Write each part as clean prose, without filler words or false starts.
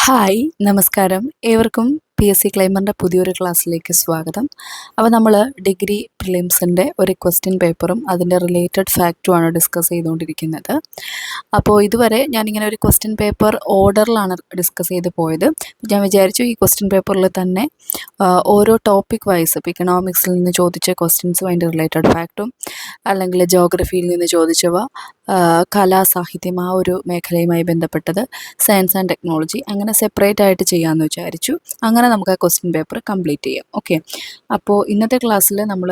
Hi നമസ്കാരം. ഏവർക്കും PSC ക്ലൈമറിൻ്റെ പുതിയൊരു ക്ലാസ്സിലേക്ക് സ്വാഗതം. അപ്പോൾ നമ്മൾ ഡിഗ്രി പ്രിലിംസിൻ്റെ ഒരു ക്വസ്റ്റ്യൻ പേപ്പറും അതിൻ്റെ റിലേറ്റഡ് ഫാക്റ്റുമാണ് ഡിസ്കസ് ചെയ്തുകൊണ്ടിരിക്കുന്നത്. അപ്പോൾ ഇതുവരെ ഞാനിങ്ങനെ ഒരു ക്വസ്റ്റ്യൻ പേപ്പർ ഓർഡറിലാണ് ഡിസ്കസ് ചെയ്ത് പോയത്. ഞാൻ വിചാരിച്ചു ഈ ക്വസ്റ്റ്യൻ പേപ്പറിൽ തന്നെ ഓരോ ടോപ്പിക് വൈസ്, ഇപ്പോൾ ഇക്കണോമിക്സിൽ നിന്ന് ചോദിച്ച ക്വസ്റ്റ്യൻസും അതിൻ്റെ റിലേറ്റഡ് ഫാക്റ്റും, അല്ലെങ്കിൽ ജോഗ്രഫിയിൽ നിന്ന് ചോദിച്ചവ, കലാ സാഹിത്യം ആ ഒരു മേഖലയുമായി ബന്ധപ്പെട്ടത്, സയൻസ് ആൻഡ് ടെക്നോളജി, അങ്ങനെ സെപ്പറേറ്റ് ആയിട്ട് ചെയ്യാമെന്ന് വിചാരിച്ചു. അങ്ങനെ നമുക്ക് ആ ക്വസ്റ്റ്യൻ പേപ്പർ കംപ്ലീറ്റ് ചെയ്യാം. ഓക്കെ, അപ്പോൾ ഇന്നത്തെ ക്ലാസ്സിൽ നമ്മൾ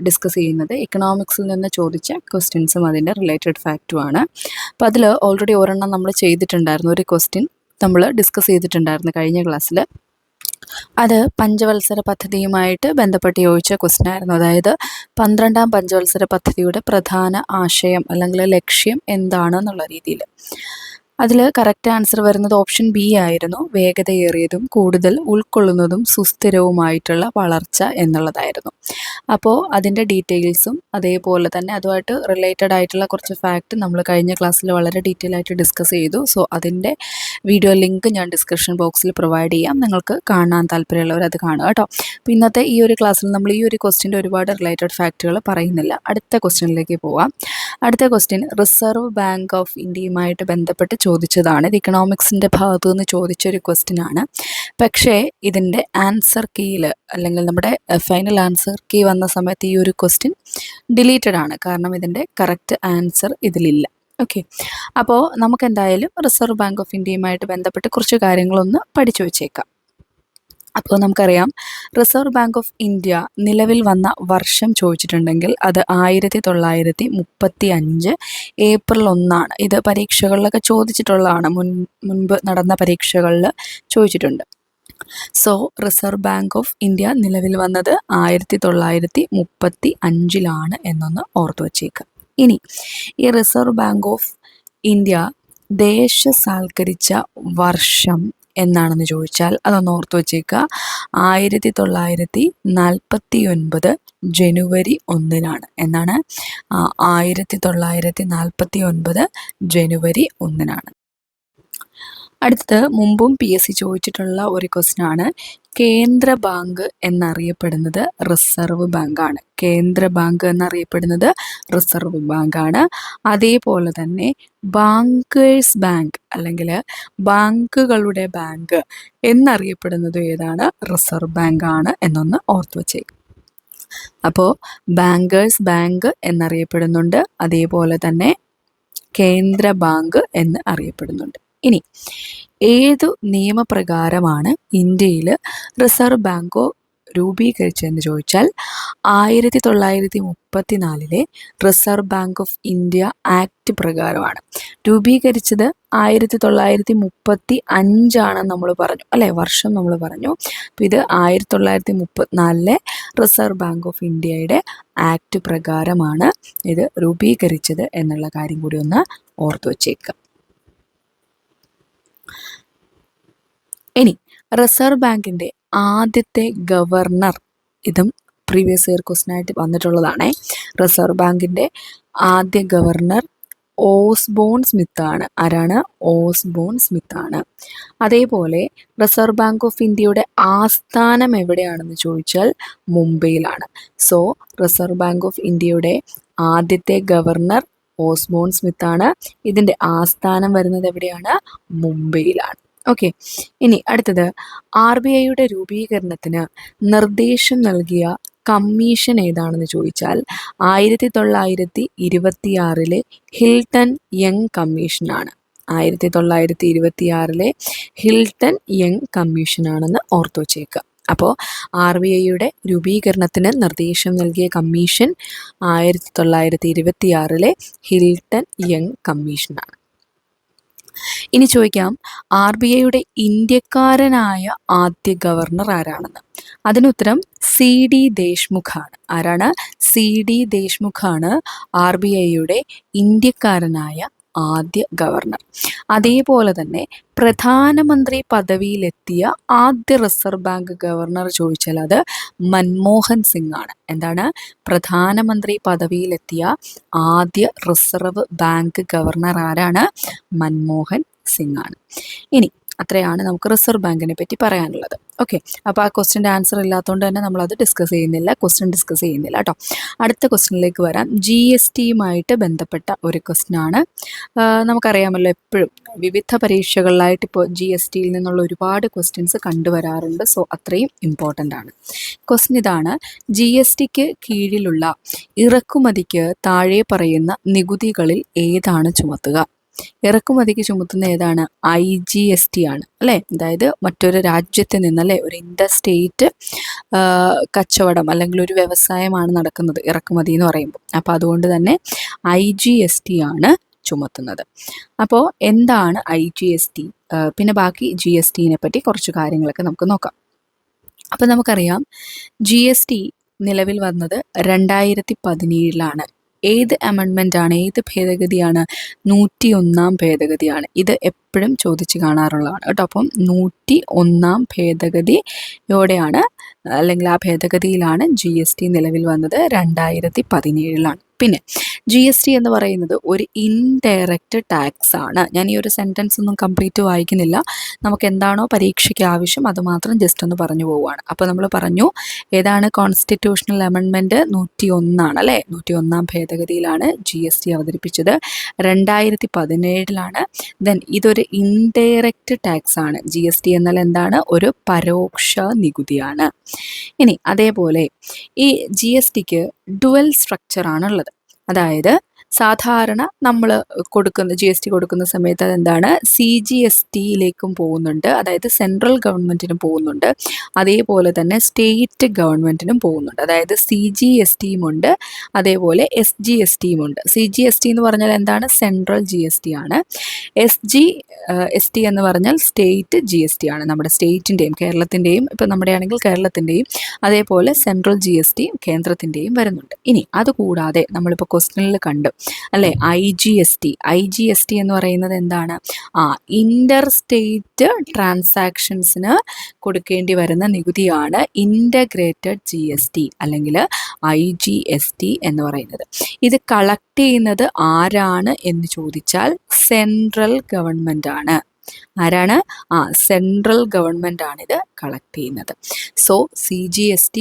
ഡിസ്കസ് ചെയ്യുന്നത് ഇക്കണോമിക്സിൽ നിന്ന് ചോദിച്ച ക്വസ്റ്റ്യൻസും അതിൻ്റെ റിലേറ്റഡ് ഫാക്റ്റുമാണ്. അപ്പോൾ അതിൽ ഓൾറെഡി ഒരെണ്ണം നമ്മൾ ചെയ്തിട്ടുണ്ടായിരുന്നു, ഒരു ക്വസ്റ്റ്യൻ നമ്മൾ ഡിസ്കസ് ചെയ്തിട്ടുണ്ടായിരുന്നു കഴിഞ്ഞ ക്ലാസ്സിൽ. അത് പഞ്ചവത്സര പദ്ധതിയുമായിട്ട് ബന്ധപ്പെട്ട് ചോദിച്ച ക്വസ്റ്റ്യൻ ആയിരുന്നു. അതായത് 12ാം പഞ്ചവത്സര പദ്ധതിയുടെ പ്രധാന ആശയം അല്ലെങ്കിൽ ലക്ഷ്യം എന്താണെന്നുള്ള രീതിയിൽ. അതിൽ കറക്റ്റ് ആൻസർ വരുന്നത് ഓപ്ഷൻ ബി ആയിരുന്നു. വേഗതയേറിയതും കൂടുതൽ ഉൾക്കൊള്ളുന്നതും സുസ്ഥിരവുമായിട്ടുള്ള വളർച്ച എന്നുള്ളതായിരുന്നു. അപ്പോൾ അതിൻ്റെ ഡീറ്റെയിൽസും അതേപോലെ തന്നെ അതുമായിട്ട് റിലേറ്റഡ് ആയിട്ടുള്ള കുറച്ച് ഫാക്റ്റ് നമ്മൾ കഴിഞ്ഞ ക്ലാസ്സിൽ വളരെ ഡീറ്റെയിൽ ആയിട്ട് ഡിസ്കസ് ചെയ്തു. സോ അതിൻ്റെ വീഡിയോ ലിങ്ക് ഞാൻ ഡിസ്ക്രിപ്ഷൻ ബോക്സിൽ പ്രൊവൈഡ് ചെയ്യാം. നിങ്ങൾക്ക് കാണാൻ താല്പര്യമുള്ളവർ അത് കാണുക കേട്ടോ. അപ്പോൾ ഇന്നത്തെ ഈ ഒരു ക്ലാസ്സിൽ നമ്മൾ ഈ ഒരു ക്വസ്റ്റ്യൻ്റെ ഒരുപാട് റിലേറ്റഡ് ഫാക്റ്റുകൾ പറയുന്നില്ല. അടുത്ത ക്വസ്റ്റ്യനിലേക്ക് പോവാം. അടുത്ത ക്വസ്റ്റ്യൻ റിസർവ് ബാങ്ക് ഓഫ് ഇന്ത്യയുമായിട്ട് ബന്ധപ്പെട്ട് ചോദിച്ചതാണ്. ഇത് ഇക്കണോമിക്സിൻ്റെ ഭാഗത്തു നിന്ന് ചോദിച്ചൊരു ക്വസ്റ്റ്യൻ ആണ്. പക്ഷേ ഇതിൻ്റെ ആൻസർ കീയിൽ അല്ലെങ്കിൽ നമ്മുടെ ഫൈനൽ ആൻസർ കീ വന്ന സമയത്ത് ഈ ഒരു ക്വസ്റ്റ്യൻ ഡിലീറ്റഡ് ആണ്. കാരണം ഇതിൻ്റെ കറക്റ്റ് ആൻസർ ഇതിലില്ല. ഓക്കെ, അപ്പോൾ നമുക്ക് എന്തായാലും റിസർവ് ബാങ്ക് ഓഫ് ഇന്ത്യയുമായിട്ട് ബന്ധപ്പെട്ട് കുറച്ച് കാര്യങ്ങളൊന്ന് പഠിച്ചു വച്ചേക്കാം. അപ്പോൾ നമുക്കറിയാം, റിസർവ് ബാങ്ക് ഓഫ് ഇന്ത്യ നിലവിൽ വന്ന വർഷം ചോദിച്ചിട്ടുണ്ടെങ്കിൽ അത് 1935 ഏപ്രിൽ 1 ഇത് പരീക്ഷകളിലൊക്കെ ചോദിച്ചിട്ടുള്ളതാണ്. മുൻപ് നടന്ന പരീക്ഷകളിൽ ചോദിച്ചിട്ടുണ്ട്. So reserve bank of India നിലവിൽ വന്നത് 1935 എന്നൊന്ന് ഓർത്തു വച്ചേക്കാം. ഇനി ഈ റിസർവ് ബാങ്ക് ഓഫ് ഇന്ത്യ ദേശസാൽക്കരിച്ച വർഷം എന്നാണെന്ന് ചോദിച്ചാൽ അതൊന്ന് ഓർത്തു വച്ചേക്കുക. 1949 ജനുവരി 1 എന്നാണ്. 1949 ജനുവരി 1. അടുത്തത് മുമ്പും PSC ചോദിച്ചിട്ടുള്ള ഒരു ക്വസ്റ്റ്യൻ ആണ്. കേന്ദ്ര ബാങ്ക് എന്നറിയപ്പെടുന്നത് റിസർവ് ബാങ്കാണ്. കേന്ദ്ര ബാങ്ക് എന്നറിയപ്പെടുന്നത് റിസർവ് ബാങ്കാണ്. അതേപോലെ തന്നെ ബാങ്കേഴ്സ് ബാങ്ക് അല്ലെങ്കിൽ ബാങ്കുകളുടെ ബാങ്ക് എന്നറിയപ്പെടുന്നത് ഏതാണ്? റിസർവ് ബാങ്കാണ് എന്നൊന്ന് ഓർത്തു വച്ചേക്കും. അപ്പോൾ ബാങ്കേഴ്സ് ബാങ്ക് എന്നറിയപ്പെടുന്നുണ്ട്, അതേപോലെ തന്നെ കേന്ദ്ര ബാങ്ക് എന്ന് അറിയപ്പെടുന്നുണ്ട്. ഇനി ഏതു നിയമപ്രകാരമാണ് ഇന്ത്യയിൽ റിസർവ് ബാങ്ക് രൂപീകരിച്ചതെന്ന് ചോദിച്ചാൽ 1934 reserve bank of India act പ്രകാരമാണ്. രൂപീകരിച്ചത് 1935 നമ്മൾ പറഞ്ഞു അല്ലേ, വർഷം നമ്മൾ പറഞ്ഞു. അപ്പോൾ ഇത് 1934 റിസർവ് ബാങ്ക് ഓഫ് ഇന്ത്യയുടെ ആക്ട് പ്രകാരമാണ് ഇത് രൂപീകരിച്ചത് എന്നുള്ള കാര്യം കൂടി ഒന്ന് ഓർത്തു വച്ചേക്കുക. ഇനി റിസർവ് ബാങ്കിൻ്റെ ആദ്യത്തെ ഗവർണർ, ഇതും പ്രീവിയസ് ഇയർ ക്വസ്റ്റ്യൻ ആയിട്ട് വന്നിട്ടുള്ളതാണ്. റിസർവ് ബാങ്കിൻ്റെ ആദ്യ ഗവർണർ ഓസ്ബോൺ സ്മിത്ത് ആണ്. ആരാണ്? ഓസ്ബോൺ സ്മിത്ത് ആണ്. അതേപോലെ റിസർവ് ബാങ്ക് ഓഫ് ഇന്ത്യയുടെ ആസ്ഥാനം എവിടെയാണെന്ന് ചോദിച്ചാൽ മുംബൈയിലാണ്. സോ റിസർവ് ബാങ്ക് ഓഫ് ഇന്ത്യയുടെ ആദ്യത്തെ ഗവർണർ ഓസ്ബോൺ സ്മിത്ത് ആണ്. ഇതിൻ്റെ ആസ്ഥാനം വരുന്നത് എവിടെയാണ്? മുംബൈയിലാണ്. ഓക്കെ, ഇനി അടുത്തത് RBIയുടെ രൂപീകരണത്തിന് നിർദ്ദേശം നൽകിയ കമ്മീഷൻ ഏതാണെന്ന് ചോദിച്ചാൽ 1926 ഹിൽട്ടൺ യങ് കമ്മീഷനാണ്. 1926 ഹിൽട്ടൺ യങ് കമ്മീഷനാണെന്ന് ഓർത്തു വച്ചേക്കുക. അപ്പോൾ RBIയുടെ രൂപീകരണത്തിന് നിർദ്ദേശം നൽകിയ കമ്മീഷൻ 1926 ഹിൽട്ടൺ യങ് കമ്മീഷനാണ്. ഇനി ചോദിക്കാം, RBIയുടെ ഇന്ത്യക്കാരനായ ആദ്യ ഗവർണർ ആരാണെന്ന്. അതിനുത്തരം CD ദേശ്മുഖാണ്. ആരാണ്? CD ദേശ്മുഖാണ് RBIയുടെ ഇന്ത്യക്കാരനായ ആദ്യ ഗവർണർ. അതേപോലെ തന്നെ പ്രധാനമന്ത്രി പദവിയിലെത്തിയ ആദ്യ റിസർവ് ബാങ്ക് ഗവർണർ ചോദിച്ചാൽ അത് മൻമോഹൻ സിംഗ് ആണ്. എന്താണ്? പ്രധാനമന്ത്രി പദവിയിലെത്തിയ ആദ്യ റിസർവ് ബാങ്ക് ഗവർണർ ആരാണ്? മൻമോഹൻ സിംഗ് ആണ്. ഇനി അത്രയാണ് നമുക്ക് റിസർവ് ബാങ്കിനെ പറ്റി പറയാനുള്ളത്. ഓക്കെ, അപ്പോൾ ആ ക്വസ്റ്റ്യൻ്റെ ആൻസർ ഇല്ലാത്തതുകൊണ്ട് തന്നെ നമ്മളത് ഡിസ്കസ് ചെയ്യുന്നില്ല, ക്വസ്റ്റ്യൻ ഡിസ്കസ് ചെയ്യുന്നില്ല കേട്ടോ. അടുത്ത ക്വസ്റ്റ്യനിലേക്ക് വരാം. GSTയുമായിട്ട് ബന്ധപ്പെട്ട ഒരു ക്വസ്റ്റ്യനാണ്. നമുക്കറിയാമല്ലോ, എപ്പോഴും വിവിധ പരീക്ഷകളിലായിട്ട് ഇപ്പോൾ GSTയിൽ നിന്നുള്ള ഒരുപാട് ക്വസ്റ്റ്യൻസ് കണ്ടുവരാറുണ്ട്. സോ അത്രയും ഇമ്പോർട്ടൻ്റ് ആണ്. ക്വസ്റ്റ്യൻ ഇതാണ്: GSTക്ക് കീഴിലുള്ള ഇറക്കുമതിക്ക് താഴെ പറയുന്ന നികുതികളിൽ ഏതാണ് ചുമത്തുക? ഇറക്കുമതിക്ക് ചുമത്തുന്ന ഏതാണ്? IGST ആണ് അല്ലേ? അതായത് മറ്റൊരു രാജ്യത്ത് നിന്നല്ലേ, ഒരു ഇൻഡർസ്റ്റേറ്റ് കച്ചവടം അല്ലെങ്കിൽ ഒരു വ്യവസായമാണ് നടക്കുന്നത് ഇറക്കുമതി എന്ന് പറയുമ്പോൾ. അപ്പോൾ അതുകൊണ്ട് തന്നെ IGST ആണ് ചുമത്തുന്നത്. അപ്പോൾ എന്താണ് IGST? പിന്നെ ബാക്കി GSTനെ പറ്റി കുറച്ച് കാര്യങ്ങളൊക്കെ നമുക്ക് നോക്കാം. അപ്പോൾ നമുക്കറിയാം, GST നിലവിൽ വന്നത് 2017 ഏത് അമെൻമെൻ്റ് ആണ്, ഏത് ഭേദഗതിയാണ്? 101 ഭേദഗതിയാണ്. ഇത് എപ്പോഴും ചോദിച്ച് കാണാറുള്ളതാണ് കേട്ടോ. അപ്പം 101 ഭേദഗതിയോടെയാണ്, അല്ലെങ്കിൽ ആ ഭേദഗതിയിലാണ് GST നിലവിൽ വന്നത് 2017. പിന്നെ GST എന്ന് പറയുന്നത് ഒരു ഇൻഡയറക്റ്റ് ടാക്സ് ആണ്. ഞാൻ ഈ ഒരു സെൻറ്റൻസ് ഒന്നും കംപ്ലീറ്റ് വായിക്കുന്നില്ല. നമുക്ക് എന്താണോ പരീക്ഷയ്ക്ക് ആവശ്യം അത് മാത്രം ജസ്റ്റ് ഒന്ന് പറഞ്ഞു പോവുകയാണ്. അപ്പോൾ നമ്മൾ പറഞ്ഞു, ഏതാണ് കോൺസ്റ്റിറ്റ്യൂഷണൽ അമെൻമെൻറ്റ്? 101 അല്ലേ? 101 ഭേദഗതിയിലാണ് GST അവതരിപ്പിച്ചത്. 2017. ദെൻ ഇതൊരു ഇൻഡയറക്റ്റ് ടാക്സ് ആണ്. GST എന്നാൽ എന്താണ്? ഒരു പരോക്ഷ നികുതിയാണ്. ഇനി അതേപോലെ ഈ GSTക്ക് ഡുവൽ സ്ട്രക്ചറാണുള്ളത്. അതായത് സാധാരണ നമ്മൾ കൊടുക്കുന്ന GST കൊടുക്കുന്ന സമയത്ത് അതെന്താണ്? CGSTയിലേക്കും പോകുന്നുണ്ട്, അതായത് സെൻട്രൽ ഗവൺമെൻറ്റിനും പോകുന്നുണ്ട്. അതേപോലെ തന്നെ സ്റ്റേറ്റ് ഗവൺമെൻറ്റിനും പോകുന്നുണ്ട്. അതായത് CGSTയും ഉണ്ട്, അതേപോലെ SGSTയും ഉണ്ട്. CGST എന്ന് പറഞ്ഞാൽ എന്താണ്? സെൻട്രൽ GST ആണ്. SGST എന്ന് പറഞ്ഞാൽ സ്റ്റേറ്റ് GST ആണ്. നമ്മുടെ സ്റ്റേറ്റിൻ്റെയും കേരളത്തിൻ്റെയും, ഇപ്പം നമ്മുടെ ആണെങ്കിൽ കേരളത്തിൻ്റെയും, അതേപോലെ സെൻട്രൽ GST കേന്ദ്രത്തിൻ്റെയും വരുന്നുണ്ട്. ഇനി അതുകൂടാതെ നമ്മളിപ്പോൾ ക്വസ്റ്റ്യനിൽ കണ്ടു അല്ലേ, IGST എന്ന് പറയുന്നത് എന്താണ്? ഇൻ്റർ സ്റ്റേറ്റ് ട്രാൻസാക്ഷൻസിന് കൊടുക്കേണ്ടി വരുന്ന നികുതിയാണ് ഇൻ്റഗ്രേറ്റഡ് GST അല്ലെങ്കിൽ IGST എന്ന് പറയുന്നത്. ഇത് കളക്ട് ചെയ്യുന്നത് ആരാണ് എന്ന് ചോദിച്ചാൽ സെൻട്രൽ ഗവൺമെൻറ് ആണ്. ആരാണ്? സെൻട്രൽ ഗവൺമെൻറ് ആണ് ഇത് കളക്ട് ചെയ്യുന്നത്. സോ CGST,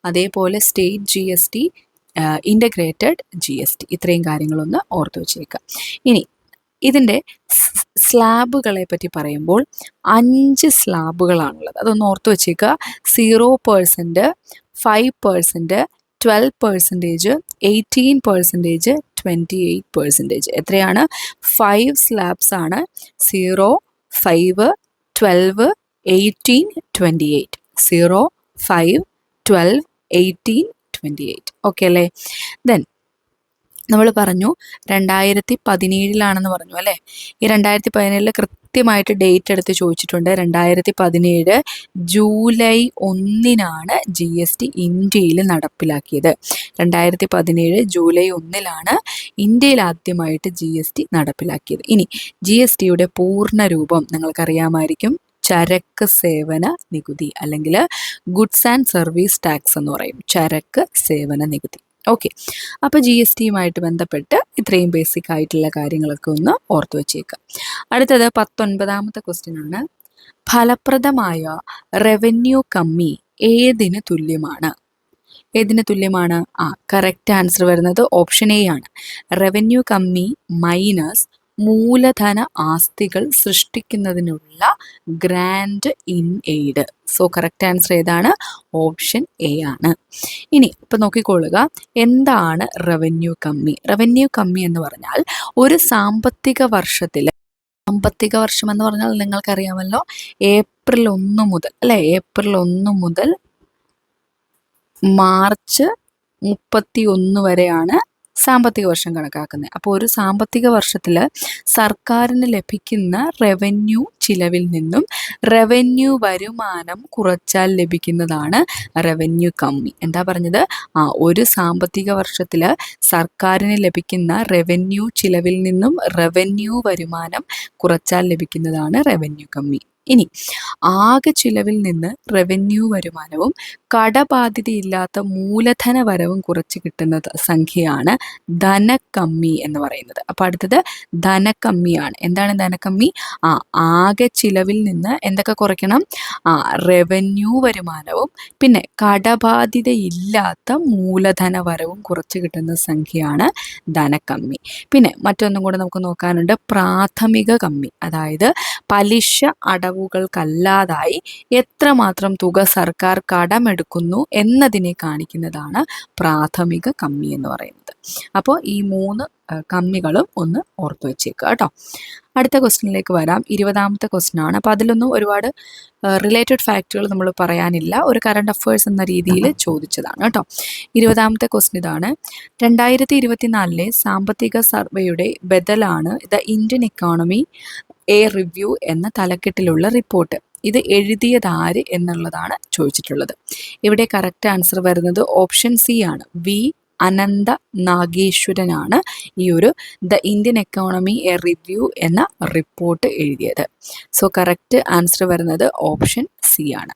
അതേപോലെ സ്റ്റേറ്റ് GST, ഇൻ്റഗ്രേറ്റഡ് GST, ഇത്രയും കാര്യങ്ങളൊന്ന് ഓർത്ത് വെച്ചേക്കാം. ഇനി ഇതിൻ്റെ സ്ലാബുകളെ പറ്റി പറയുമ്പോൾ 5 സ്ലാബുകളാണുള്ളത്. അതൊന്ന് ഓർത്ത് വെച്ചേക്കുക. 0%, 5%, 12%, 18%, 28%. എത്രയാണ്? 5 സ്ലാബ്സ് ആണ്. 0, 5, 12, 18, 28. 0, 5, 12, 18, 28. ഓക്കെ അല്ലേ? ദെൻ നമ്മൾ പറഞ്ഞു 2017 പറഞ്ഞു അല്ലേ? ഈ 2017 കൃത്യമായിട്ട് ഡേറ്റ് എടുത്ത് ചോദിച്ചിട്ടുണ്ട്. 2017 ജൂലൈ 1 GST ഇന്ത്യയിൽ നടപ്പിലാക്കിയത്. 2017 ജൂലൈ 1 ഇന്ത്യയിൽ ആദ്യമായിട്ട് GST നടപ്പിലാക്കിയത്. ഇനി GSTയുടെ പൂർണ്ണ രൂപം നിങ്ങൾക്കറിയാമായിരിക്കും. ചരക്ക് സേവന നികുതി അല്ലെങ്കിൽ ഗുഡ്സ് ആൻഡ് സർവീസ് ടാക്സ് എന്ന് പറയും. ചരക്ക് സേവന നികുതി. ഓക്കെ, അപ്പോൾ GSTയുമായിട്ട് ബന്ധപ്പെട്ട് ഇത്രയും ബേസിക് ആയിട്ടുള്ള കാര്യങ്ങളൊക്കെ ഒന്ന് ഓർത്തു വച്ചേക്കാം. അടുത്തത് 19ാമത്തെ ക്വസ്റ്റ്യൻ ആണ്. ഫലപ്രദമായ റവന്യൂ കമ്മി ഏതിന് തുല്യമാണ്? ഏതിന് തുല്യമാണ്? കറക്റ്റ് ആൻസർ വരുന്നത് ഓപ്ഷൻ എ ആണ്. റവന്യൂ കമ്മി മൈനസ് മൂലധന ആസ്തികൾ സൃഷ്ടിക്കുന്നതിനുള്ള grand in aid. So correct answer ഏതാണ്? ഓപ്ഷൻ എ ആണ്. ഇനി ഇപ്പം നോക്കിക്കൊള്ളുക, എന്താണ് റവന്യൂ കമ്മി? റവന്യൂ കമ്മി എന്ന് പറഞ്ഞാൽ ഒരു സാമ്പത്തിക വർഷത്തിൽ, സാമ്പത്തിക വർഷം എന്ന് പറഞ്ഞാൽ നിങ്ങൾക്കറിയാമല്ലോ, ഏപ്രിൽ 1 മുതൽ അല്ലേ, ഏപ്രിൽ 1 മുതൽ മാർച്ച് 31 വരെയാണ് സാമ്പത്തിക വർഷം കണക്കാക്കുന്നത്. അപ്പോൾ ഒരു സാമ്പത്തിക വർഷത്തിൽ സർക്കാരിന് ലഭിക്കുന്ന റവന്യൂ ചിലവിൽ നിന്നും റവന്യൂ വരുമാനം കുറച്ചാൽ ലഭിക്കുന്നതാണ് റവന്യൂ കമ്മി. എന്താ പറഞ്ഞത്? ഒരു സാമ്പത്തിക വർഷത്തിൽ സർക്കാരിന് ലഭിക്കുന്ന റവന്യൂ ചിലവിൽ നിന്നും റവന്യൂ വരുമാനം കുറച്ചാൽ ലഭിക്കുന്നതാണ് റവന്യൂ കമ്മി. ഇനി ആകെ ചിലവിൽ നിന്ന് റവന്യൂ വരുമാനവും കടബാധ്യതയില്ലാത്ത മൂലധന വരവും കുറച്ച് കിട്ടുന്ന സംഖ്യയാണ് ധനക്കമ്മി എന്ന് പറയുന്നത്. അപ്പോൾ അടുത്തത് ധനക്കമ്മിയാണ്. എന്താണ് ധനക്കമ്മി? ആകെ ചിലവിൽ നിന്ന് എന്തൊക്കെ കുറയ്ക്കണം? റവന്യൂ വരുമാനവും പിന്നെ കടബാധ്യതയില്ലാത്ത മൂലധന വരവും കുറച്ച് കിട്ടുന്ന സംഖ്യയാണ് ധനക്കമ്മി. പിന്നെ മറ്റൊന്നും കൂടെ നമുക്ക് നോക്കാനുണ്ട്, പ്രാഥമിക കമ്മി. അതായത് പലിശ അടവുകൾക്കല്ലാതായി എത്രമാത്രം തുക സർക്കാർ കടമെടുക്കുന്നു എന്നതിനെ കാണിക്കുന്നതാണ് പ്രാഥമിക കമ്മി എന്ന് പറയുന്നത്. അപ്പോൾ ഈ 3 കമ്മികളും ഒന്ന് ഓർത്തു വെച്ചേക്കുക കേട്ടോ. അടുത്ത ക്വസ്റ്റ്യനിലേക്ക് വരാം. 20ാമത്തെ ക്വസ്റ്റ്യൻ ആണ്. അപ്പോൾ അതിലൊന്നും ഒരുപാട് റിലേറ്റഡ് ഫാക്റ്റുകൾ നമ്മൾ പറയാനില്ല, ഒരു കറണ്ട് അഫയേഴ്സ് എന്ന രീതിയിൽ ചോദിച്ചതാണ് കേട്ടോ. 20ാമത്തെ ക്വസ്റ്റ്യൻ ഇതാണ്. 2024 സാമ്പത്തിക സർവേയുടെ ബദലാണ് the Indian economy a review എന്ന തലക്കെട്ടിലുള്ള റിപ്പോർട്ട്. ഇത് എഴുതിയതാര് എന്നുള്ളതാണ് ചോദിച്ചിട്ടുള്ളത്. ഇവിടെ കറക്റ്റ് ആൻസർ വരുന്നത് ഓപ്ഷൻ സി ആണ്. വി അനന്ത നാഗേശ്വരനാണ് ഈ ഒരു the Indian economy a review എന്ന റിപ്പോർട്ട് എഴുതിയത്. സോ കറക്റ്റ് ആൻസർ വരുന്നത് ഓപ്ഷൻ സി ആണ്.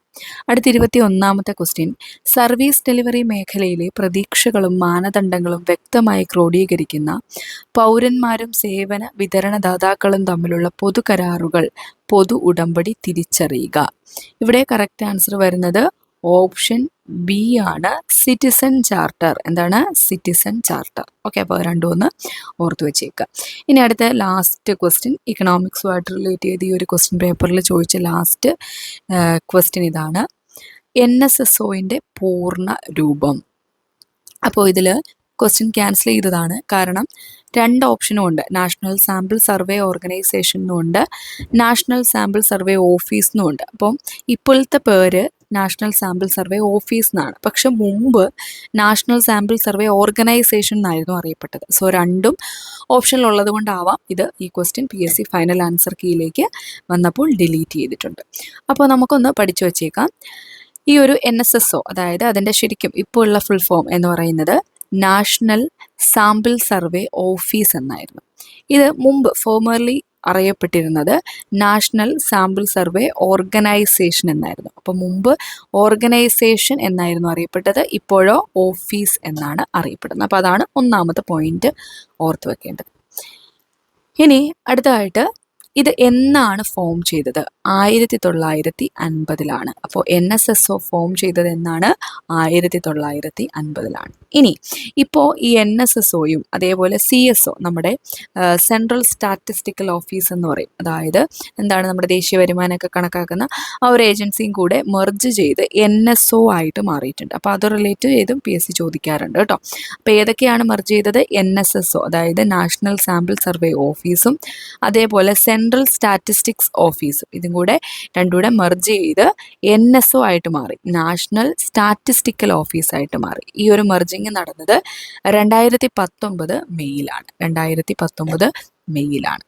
അടുത്ത 21ാമത്തെ ക്വസ്റ്റ്യൻ. സർവീസ് ഡെലിവറി മേഖലയിലെ പ്രതീക്ഷകളും മാനദണ്ഡങ്ങളും വ്യക്തമായി ക്രോഡീകരിക്കുന്ന പൗരന്മാരും സേവന വിതരണദാതാക്കളും തമ്മിലുള്ള പൊതു കരാറുകൾ, പൊതു ഉടമ്പടി തിരിച്ചറിയുക. ഇവിടെ കറക്റ്റ് ആൻസർ വരുന്നത് ഓപ്ഷൻ ബി ആണ്, സിറ്റിസൺ ചാർട്ടർ. എന്താണ്? Citizen charter. ഓക്കെ, അപ്പോൾ രണ്ടും ഒന്ന് ഓർത്ത് വെച്ചേക്കുക. ഇനി അടുത്ത ലാസ്റ്റ് ക്വസ്റ്റ്യൻ, ഇക്കണോമിക്സുമായിട്ട് റിലേറ്റ് ചെയ്ത് ഈ ഒരു ക്വസ്റ്റ്യൻ പേപ്പറിൽ ചോദിച്ച ലാസ്റ്റ് ക്വസ്റ്റ്യൻ ഇതാണ്. NSSOൻ്റെ പൂർണ്ണ രൂപം. അപ്പോൾ ഇതിൽ ക്വസ്റ്റ്യൻ ക്യാൻസൽ ചെയ്തതാണ്, കാരണം 2 ഓപ്ഷനും ഉണ്ട്. നാഷണൽ സാമ്പിൾ സർവേ ഓർഗനൈസേഷനും ഉണ്ട്, നാഷണൽ സാമ്പിൾ സർവേ ഓഫീസിനും ഉണ്ട്. അപ്പം ഇപ്പോഴത്തെ പേര് നാഷണൽ സാമ്പിൾ സർവേ ഓഫീസ് എന്നാണ്, പക്ഷെ മുമ്പ് നാഷണൽ സാമ്പിൾ സർവേ ഓർഗനൈസേഷൻ എന്നായിരുന്നു അറിയപ്പെട്ടത്. സോ രണ്ടും ഓപ്ഷനിലുള്ളത് കൊണ്ടാവാം ഈ ക്വസ്റ്റ്യൻ PSC ഫൈനൽ ആൻസർ കീയിലേക്ക് വന്നപ്പോൾ ഡിലീറ്റ് ചെയ്തിട്ടുണ്ട്. അപ്പോൾ നമുക്കൊന്ന് പഠിച്ചു വച്ചേക്കാം. ഈ ഒരു NSSO, അതായത് അതിൻ്റെ ശരിക്കും ഇപ്പോൾ ഉള്ള ഫുൾ ഫോം എന്ന് പറയുന്നത് നാഷണൽ സാമ്പിൾ സർവേ ഓഫീസ് എന്നായിരുന്നു. ഇത് മുമ്പ് ഫോർമർലി അറിയപ്പെട്ടിരുന്നത് നാഷണൽ സാമ്പിൾ സർവേ ഓർഗനൈസേഷൻ എന്നായിരുന്നു. അപ്പോൾ മുമ്പ് ഓർഗനൈസേഷൻ എന്നായിരുന്നു അറിയപ്പെട്ടത്, ഇപ്പോഴോ ഓഫീസ് എന്നാണ് അറിയപ്പെടുന്നത്. അപ്പോൾ അതാണ് 1ാമത്തെ പോയിന്റ് ഓർത്ത് വെക്കേണ്ടത്. ഇനി അടുത്തതായിട്ട് ഇത് എന്നാണ് ഫോം ചെയ്തത്? 1950-ലാണ്. അപ്പോൾ NSSO ഫോം ചെയ്തത് എന്നാണ്? 1950-ലാണ്. ഇനി ഇപ്പോൾ ഈ NSSOയും അതേപോലെ CSO, നമ്മുടെ സെൻട്രൽ സ്റ്റാറ്റിസ്റ്റിക്കൽ ഓഫീസ് എന്ന് പറയും, അതായത് എന്താണ് നമ്മുടെ ദേശീയ വരുമാനമൊക്കെ കണക്കാക്കുന്ന ആ ഒരു ഏജൻസിയും കൂടെ മെർജ് ചെയ്ത് NSO ആയിട്ട് മാറിയിട്ടുണ്ട്. അപ്പോൾ അത് റിലേറ്റ് ചെയ്തും PSC ചോദിക്കാറുണ്ട് കേട്ടോ. അപ്പോൾ ഏതൊക്കെയാണ് മെർജ് ചെയ്തത്? NSSO, അതായത് നാഷണൽ സാമ്പിൾ സർവേ ഓഫീസും അതേപോലെ സെൻട്രൽ സ്റ്റാറ്റിസ്റ്റിക്സ് ഓഫീസും, ഇതും കൂടെ രണ്ടും കൂടെ മെർജ് ചെയ്ത് NSO ആയിട്ട് മാറി, നാഷണൽ സ്റ്റാറ്റിസ്റ്റിക്കൽ ഓഫീസായിട്ട് മാറി. ഈ ഒരു മെർജിങ് നടന്നത് 2019 മെയ്യിലാണ്. 2019 മെയ്യിലാണ്.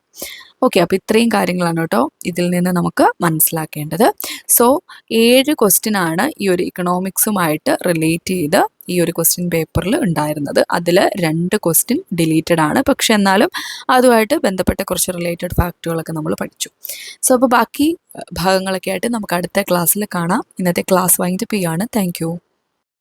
ഓക്കെ, അപ്പോൾ ഇത്രയും കാര്യങ്ങളാണ് കേട്ടോ ഇതിൽ നിന്ന് നമുക്ക് മനസ്സിലാക്കേണ്ടത്. സോ 7 ക്വസ്റ്റ്യൻ ആണ് ഈ ഒരു ഇക്കണോമിക്സുമായിട്ട് റിലേറ്റ് ചെയ്ത് ഈ ഒരു ക്വസ്റ്റ്യൻ പേപ്പറിൽ ഉണ്ടായിരുന്നത്. അതിൽ 2 ക്വസ്റ്റ്യൻ ഡിലീറ്റഡ് ആണ്, പക്ഷെ എന്നാലും അതുമായിട്ട് ബന്ധപ്പെട്ട കുറച്ച് റിലേറ്റഡ് ഫാക്റ്റുകളൊക്കെ നമ്മൾ പഠിച്ചു. സോ അപ്പോൾ ബാക്കി ഭാഗങ്ങളൊക്കെ ആയിട്ട് നമുക്ക് അടുത്ത ക്ലാസ്സിൽ കാണാം. ഇന്നത്തെ ക്ലാസ് വൈൻഡപ്പ് ചെയ്യാണ്. Thank you.